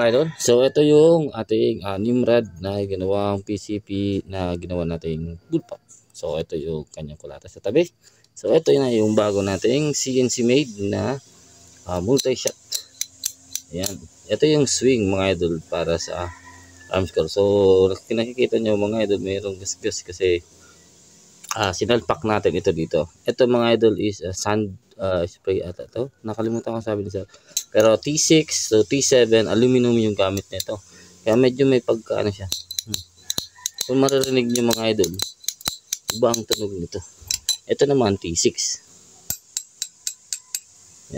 mga idol. So ito yung ating Nimrod na ginawang PCP na ginawa nating bullpup. So ito yung kanyang kulata sa tabi. So ito na yung bago nating CNC made na multi-shot. Ayan. Ito yung swing mga idol para sa armscore. So nakikita nyo mga idol, mayroong gasgas kasi sinalpak natin ito dito. Ito mga idol is sand spray ata to. Nakalimutan ko sabi nila. Pero T6 so T7 aluminum yung gamit nito. Kaya medyo may pagkaano siya. Kung maririnig niyo mga idol, iba ang tunog nito. Ito naman T6.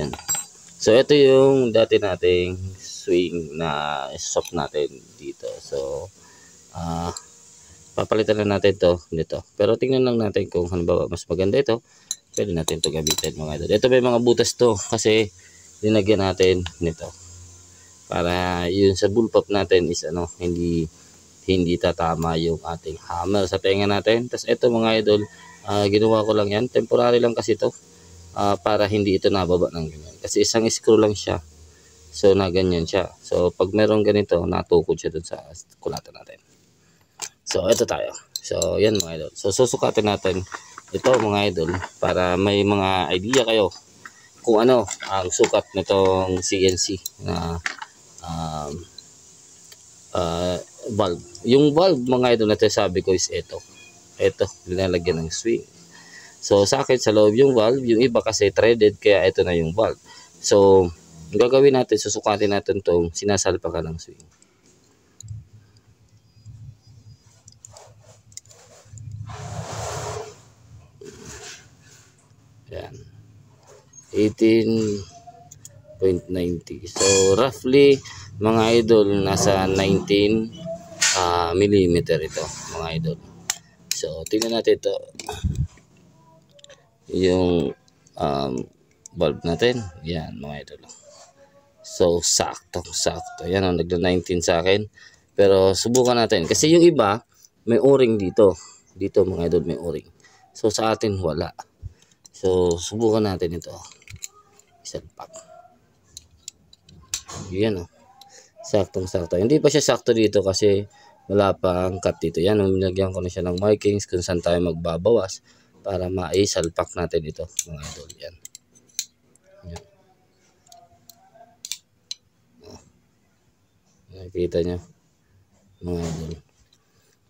Yan. So ito yung dati nating swing na soft natin dito. So papalitan na natin to dito. Pero tingnan lang natin kung halimbawa mas maganda ito. Pwede natin to gamitin mga idol. Ito may mga butas to kasi linagyan natin nito. Para yun sa bullpup natin is hindi tatama yung ating hammer sa tenga natin. Tapos ito mga idol, ginawa ko lang yan. Temporary lang kasi to. Para hindi ito nababa ng ganyan. Kasi isang screw lang siya. So na ganyan siya. So pag meron ganito, natukod siya dun sa kulata natin. So ito tayo. So yan mga idol. So susukatin natin ito mga idol para may mga idea kayo kung ano ang sukat nitong CNC na valve. Yung valve mga idol na sabi ko is ito. Ito, linalagyan ng swing. So sa akin sa loob yung valve, yung iba kasi threaded kaya ito na yung valve. So ang gagawin natin, susukatin natin tong sinasalpakan ng swing. Yan. 18.90. So roughly mga idol nasa 19 millimeter ito mga idol. So tingnan natin ito yung valve natin. Yan mga idol. So sakto. Yan ang nagla-19 sa akin. Pero subukan natin kasi yung iba may o-ring dito mga idol, may o-ring. So sa atin wala. So subukan natin ito. Isalpak. Yan saktong-sakto. Hindi pa siya sakto dito kasi wala pang cut dito. Yan, nilagyan ko na siya ng markings kung saan tayo magbabawas para maisalpak natin ito mga idol. Yan. Nakikita nyo mga idol.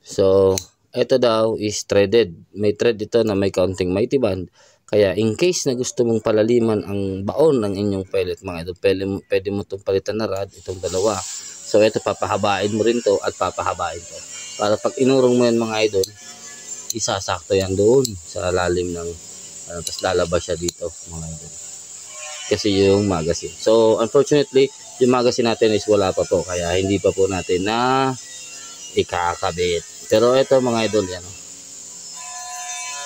So ito daw is threaded. May thread ito na may counting mighty band. Kaya in case na gusto mong palaliman ang baon ng inyong pellet mga idol, pwede mo itong palitan na rod, itong dalawa. So ito papahabain mo rin to at papahabain to. Para pag inurong mo yan mga idol, isasakto yan doon sa lalim ng tapos lalabas siya dito mga idol. Kasi yung magazine. So unfortunately, yung magazine natin is wala pa po. Kaya hindi pa po natin na ikakabit. Pero ito mga idol yan.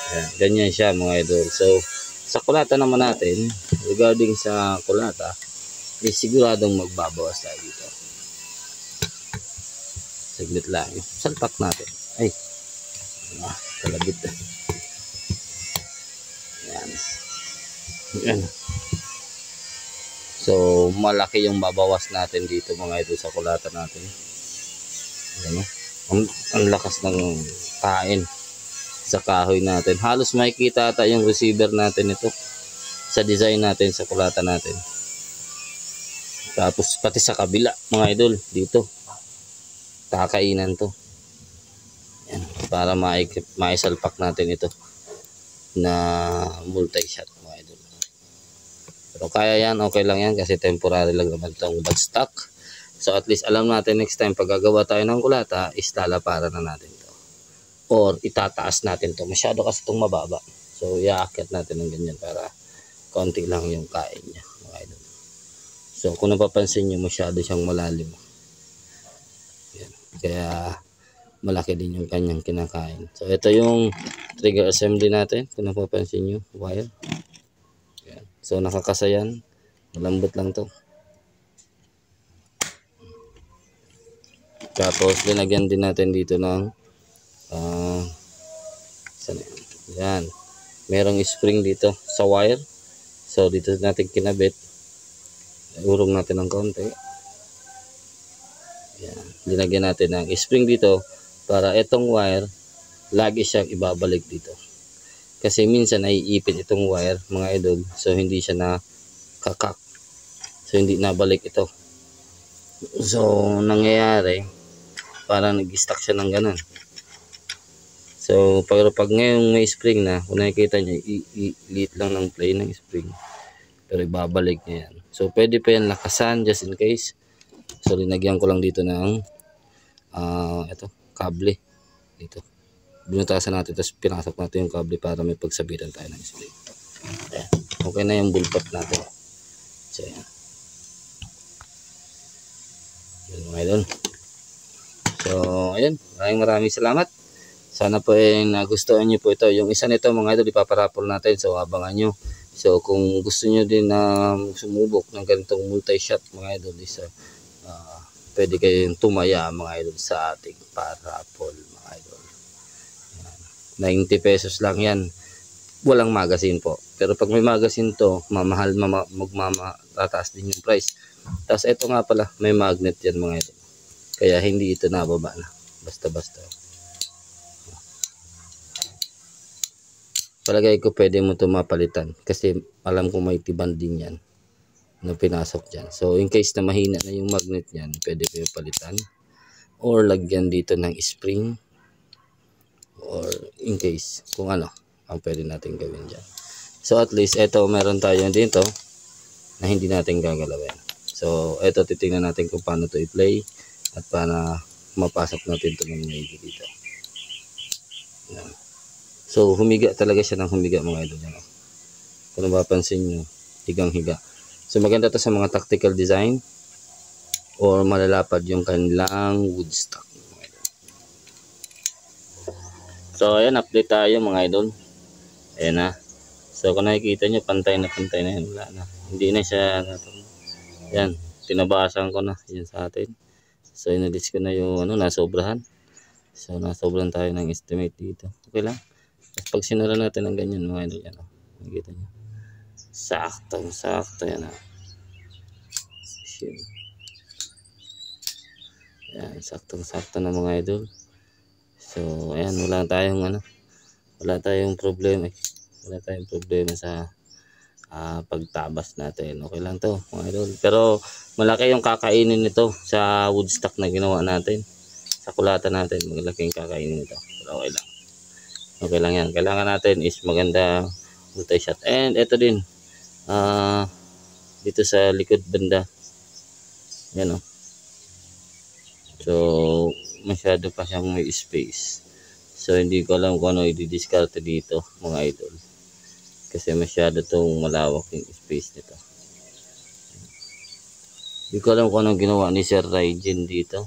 Ayan, ganyan siya mga idol. So sa kulata naman natin, regarding sa kulata, is siguradong magbabawas tayo dito. Saglit lang. Salpak natin. Ay. Kalabit. Ayan. Ayan. So malaki yung babawas natin dito mga idol sa kulata natin. Ayan. Ang lakas ng kain sa kahoy natin. Halos makikita ata yung receiver natin ito sa design natin sa kulata natin. Tapos pati sa kabila mga idol dito kakainan to. Yan, para maisalpak natin ito na multi-shot mga idol. Pero kaya yan, okay lang yan kasi temporary lang naman itong bad stock. So at least alam natin next time pag gagawa tayo ng kulata is lalaparan na natin to. Or itataas natin to. Masyado kasi itong mababa. So iaakit natin ng ganyan para konti lang yung kain niya mga idol. So kung napapansin nyo masyado siyang malalim. Yan. Kaya malaki din yung kanyang kinakain. So ito yung trigger assembly natin. Kung napapansin nyo, wire. Yan. So nakakasayan. Malambot lang to. Tapos linagyan din natin dito ng yan. Merong spring dito sa wire. So dito natin kinabit. Urong natin ng konti. Yan. Linagyan natin ng spring dito para itong wire lagi siyang ibabalik dito. Kasi minsan ay ipit itong wire mga idol. So hindi siya nakakak. So hindi nabalik ito. So nangyayari parang nag-stuck siya ng ganun. So pag ngayong may spring na, kung nakikita nyo, liit lang ng play ng spring. Pero ibabalik niya yan. So pwede pa yan lakasan just in case. So linagyan ko lang dito ng ito, kable dito. Binutasan natin, tapos pinasok natin yung kable para may pagsabitan tayo ng spring. Ayan. Okay na yung bullpup natin. So ayan. Yun mga idol. So ayan, maraming salamat. Sana po nagustuhan nyo po ito. Yung isa nito mga idol, ipaparapol natin. So abangan nyo. So kung gusto nyo din na sumubok ng ganitong multi-shot mga idol, pwede kayong tumaya mga idol sa ating parapol mga idol. 90 pesos lang yan. Walang magazine po. Pero pag may magazine to, mamahal, tataas din yung price. Tapos ito nga pala, may magnet yan mga idol. Kaya hindi ito nababa na. Basta-basta. Palagay ko pwede mo ito mapalitan. Kasi alam ko may tiban din yan na pinasok dyan. So in case na mahina na yung magnet yan, pwede kayo palitan. Or lagyan dito ng spring. Or in case kung ano ang pwede natin gawin dyan. So at least ito meron tayo dito na hindi natin gagalawin. So ito titingnan natin kung paano to i-play at paano mapasok natin ito ng maigi dito. Yan. So humiga talaga siya ng humiga mga idol. Yan. Kung napapansin nyo, higang higa. So maganda to sa mga tactical design or malalapad yung kanilang wood stock. So ayan, update tayo mga idol. Ayan na. So kung nakikita nyo, pantay na yan. Wala na. Hindi na siya. Yan. Tinabasan ko na. Yan sa atin. So inalis ko na yung nasobrahan. So nasobrahan tayo ng estimate dito. Okay lang. Tapos pag sinara natin ng ganyan mga idol. Yan. Nakikita nyo. Sakto. Yan. Yan. Sakto na mga idol. So ayan. Wala tayong problema. Wala tayong problema sa pagtabas natin. Okay lang to mga idol. Pero malaki yung kakainin nito sa wood stock na ginawa natin. Sa kulatan natin, malaki yung kakainin nito. Pero okay lang. Okay lang yan. Kailangan natin is maganda multi-shot. And ito din. Dito sa likod banda. Yan o. So masyado pa siyang may space. So hindi ko alam kung ano i-discard dito mga idol. Kasi masyado itong malawak yung space nito. Hindi ko alam kung anong ginawa ni Sir Raijin dito.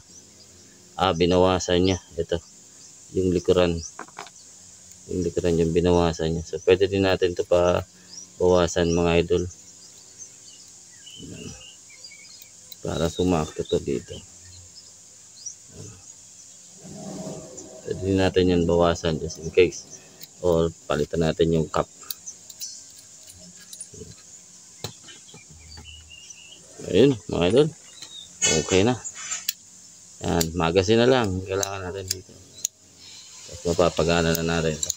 Binawasan niya. Ito. Yung likuran. Yung binawasan niya. So pwede din natin ito pa bawasan mga idol. Para sumakto ito dito. Pwede din natin yan bawasan just in case. Or palitan natin yung cup. Ayun mga idol. Okay na. Yan. Magazine na lang. Kailangan natin dito. Tapos mapapagana na natin ito.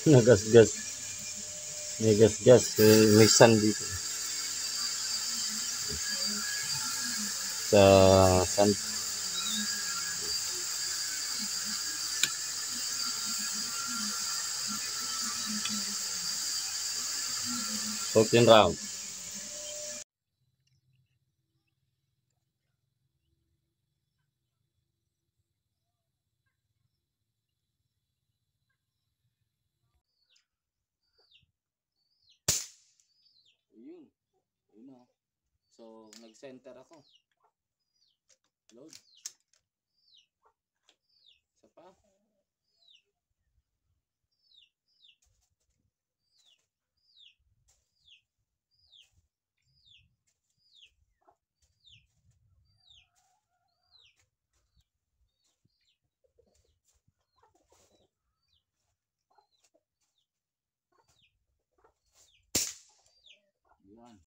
Nagasgas. May gasgas. May sand dito. Sa sand. 14 round. So, nag-center ako. Load. Isa pa. Yan.